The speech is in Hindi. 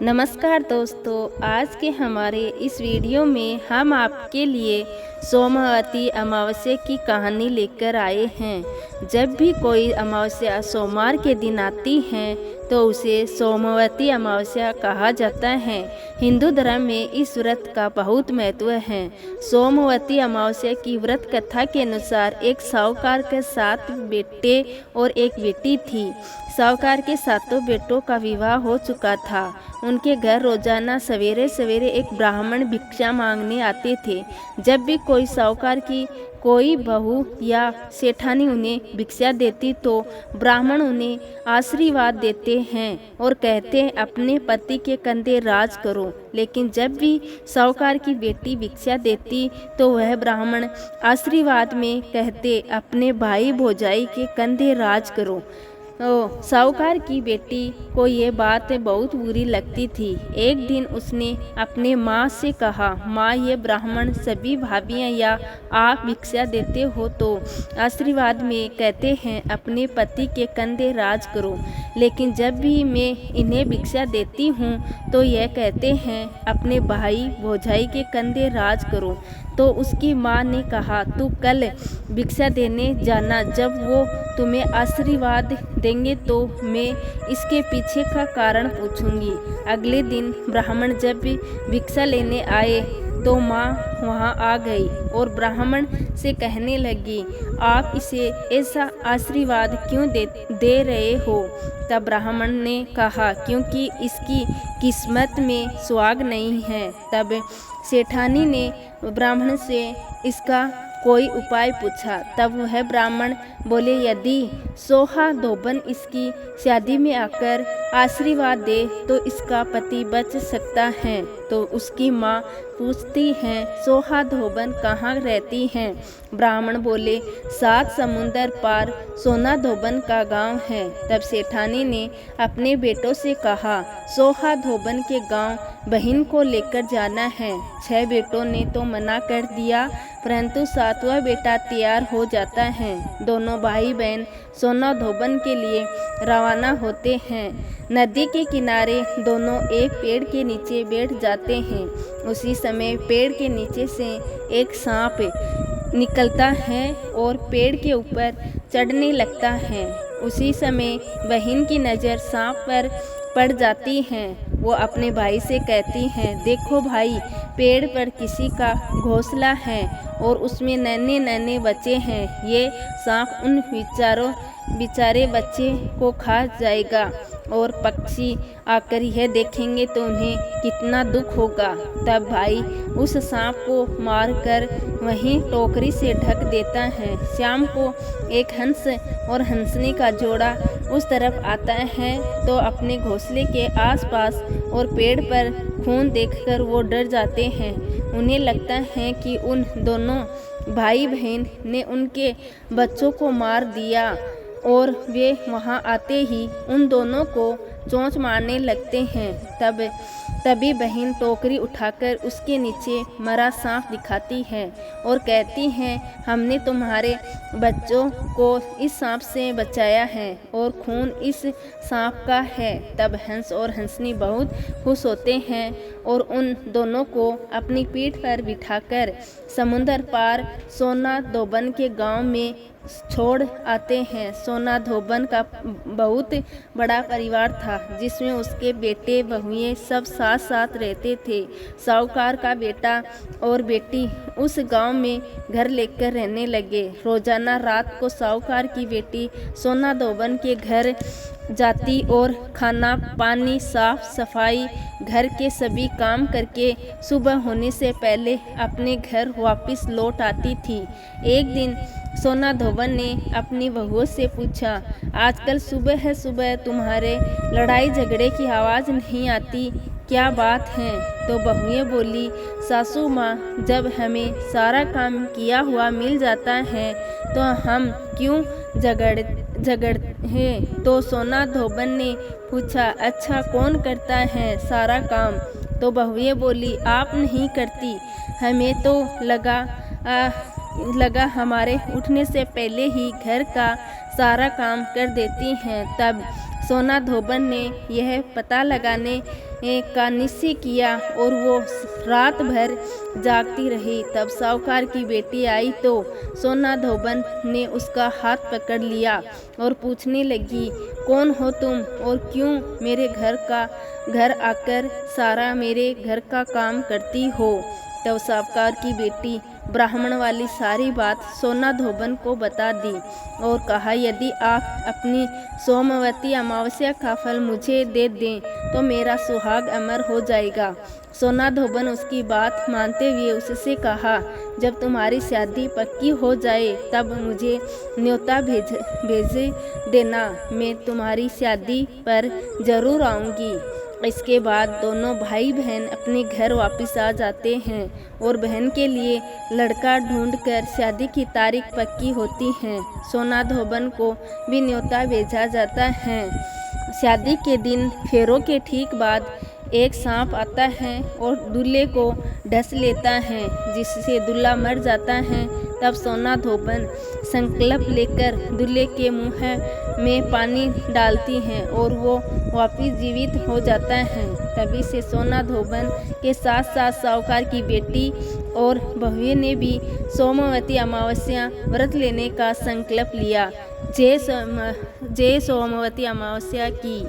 नमस्कार दोस्तों, आज के हमारे इस वीडियो में हम आपके लिए सोमवती अमावस्या की कहानी लेकर आए हैं। जब भी कोई अमावस्या सोमवार के दिन आती है तो उसे सोमवती अमावस्या कहा जाता है। हिंदू धर्म में इस व्रत का बहुत महत्व है। सोमवती अमावस्या की व्रत कथा के अनुसार एक साहूकार के 7 बेटे और एक बेटी थी। साहूकार के 7 बेटों का विवाह हो चुका था। उनके घर रोजाना सवेरे सवेरे एक ब्राह्मण भिक्षा मांगने आते थे। जब भी कोई साहूकार की कोई बहू या सेठानी उन्हें भिक्षा देती तो ब्राह्मण उन्हें आशीर्वाद देते हैं और कहते हैं अपने पति के कंधे राज करो। लेकिन जब भी साहूकार की बेटी भिक्षा देती तो वह ब्राह्मण आशीर्वाद में कहते अपने भाई भौजाई के कंधे राज करो। साहूकार की बेटी को ये बात बहुत बुरी लगती थी। एक दिन उसने अपने माँ से कहा, माँ, ये ब्राह्मण सभी भाभियाँ या आप भिक्षा देते हो तो आशीर्वाद में कहते हैं अपने पति के कंधे राज करो, लेकिन जब भी मैं इन्हें भिक्षा देती हूँ तो यह कहते हैं अपने भाई भौजाई के कंधे राज करो। तो उसकी माँ ने कहा, तू कल भिक्षा देने जाना, जब वो तुम्हें आशीर्वाद देंगे तो मैं इसके पीछे का कारण पूछूंगी। अगले दिन ब्राह्मण जब भिक्षा लेने आए तो माँ वहाँ आ गई और ब्राह्मण से कहने लगी, आप इसे ऐसा आशीर्वाद क्यों दे रहे हो? तब ब्राह्मण ने कहा, क्योंकि इसकी किस्मत में सुहाग नहीं है। तब सेठानी ने ब्राह्मण से इसका कोई उपाय पूछा। तब वह ब्राह्मण बोले, यदि सोहा धोबन इसकी शादी में आकर आशीर्वाद दे तो इसका पति बच सकता है। तो उसकी माँ पूछती हैं, सोहा धोबन कहाँ रहती हैं? ब्राह्मण बोले, 7 समुंदर पार सोना धोबन का गांव है। तब सेठानी ने अपने बेटों से कहा, सोहा धोबन के गांव बहन को लेकर जाना है। 6 बेटों ने तो मना कर दिया, परंतु 7वां बेटा तैयार हो जाता है। दोनों भाई बहन सोना धोबन के लिए रवाना होते हैं। नदी के किनारे दोनों एक पेड़ के नीचे बैठ जाते हैं। उसी समय पेड़ के नीचे से एक सांप निकलता है और पेड़ के ऊपर चढ़ने लगता है। उसी समय बहन की नज़र सांप पर पड़ जाती है। वो अपने भाई से कहती हैं, देखो भाई, पेड़ पर किसी का घोंसला है और उसमें नन्हे नन्हे बच्चे हैं। ये सांप उन बेचारे बच्चे को खा जाएगा और पक्षी आकर यह देखेंगे तो उन्हें कितना दुख होगा। तब भाई उस सांप को मारकर वहीं टोकरी से ढक देता है। शाम को एक हंस और हंसनी का जोड़ा उस तरफ आता है तो अपने घोंसले के आसपास और पेड़ पर खून देखकर वो डर जाते हैं। उन्हें लगता है कि उन दोनों भाई बहन ने उनके बच्चों को मार दिया और वे वहां आते ही उन दोनों को चोंच मारने लगते हैं। तभी बहन टोकरी उठाकर उसके नीचे मरा सांप दिखाती है और कहती हैं, हमने तुम्हारे बच्चों को इस सांप से बचाया है और खून इस सांप का है। तब हंस और हंसनी बहुत खुश होते हैं और उन दोनों को अपनी पीठ पर बिठाकर समुंदर पार सोना धोबन के गांव में छोड़ आते हैं। सोना धोबन का बहुत बड़ा परिवार था जिसमें उसके बेटे बहुएं सब साथ साथ रहते थे। साहूकार का बेटा और बेटी उस गांव में घर लेकर रहने लगे। रोजाना रात को साहूकार की बेटी सोना धोबन के घर जाती और खाना पानी साफ सफाई घर के सभी काम करके सुबह होने से पहले अपने घर वापस लौट आती थी। एक दिन सोना धोबन ने अपनी बहुओं से पूछा, आजकल सुबह तुम्हारे लड़ाई झगड़े की आवाज़ नहीं आती, क्या बात है? तो बहुएं बोली, सासू माँ, जब हमें सारा काम किया हुआ मिल जाता है तो हम क्यों झगड़े? तो सोना धोबन ने पूछा, अच्छा कौन करता है सारा काम? तो बहुएं बोली, आप नहीं करती, हमें तो लगा हमारे उठने से पहले ही घर का सारा काम कर देती हैं। तब सोना धोबन ने यह पता लगाने का निश्चय किया और वो रात भर जागती रही। तब साहूकार की बेटी आई तो सोना धोबन ने उसका हाथ पकड़ लिया और पूछने लगी, कौन हो तुम और क्यों मेरे घर आकर सारा मेरे घर का काम करती हो। तब साहूकार की बेटी ब्राह्मण वाली सारी बात सोना धोबन को बता दी और कहा, यदि आप अपनी सोमवती अमावस्या का फल मुझे दे दें तो मेरा सुहाग अमर हो जाएगा। सोना धोबन उसकी बात मानते हुए उससे कहा, जब तुम्हारी शादी पक्की हो जाए तब मुझे न्योता भेज देना, मैं तुम्हारी शादी पर जरूर आऊँगी। इसके बाद दोनों भाई बहन अपने घर वापस आ जाते हैं और बहन के लिए लड़का ढूंढकर शादी की तारीख पक्की होती है। सोना धोबन को भी न्योता भेजा जाता है। शादी के दिन फेरों के ठीक बाद एक सांप आता है और दूल्हे को डस लेता है, जिससे दूल्हा मर जाता है। तब सोना धोबन संकल्प लेकर दूल्हे के मुंह में पानी डालती है और वो वापिस जीवित हो जाता है। तभी से सोना धोबन के साथ साथ साहूकार की बेटी और बहुएं ने भी सोमवती अमावस्या व्रत लेने का संकल्प लिया। जय सोमवती अमावस्या की।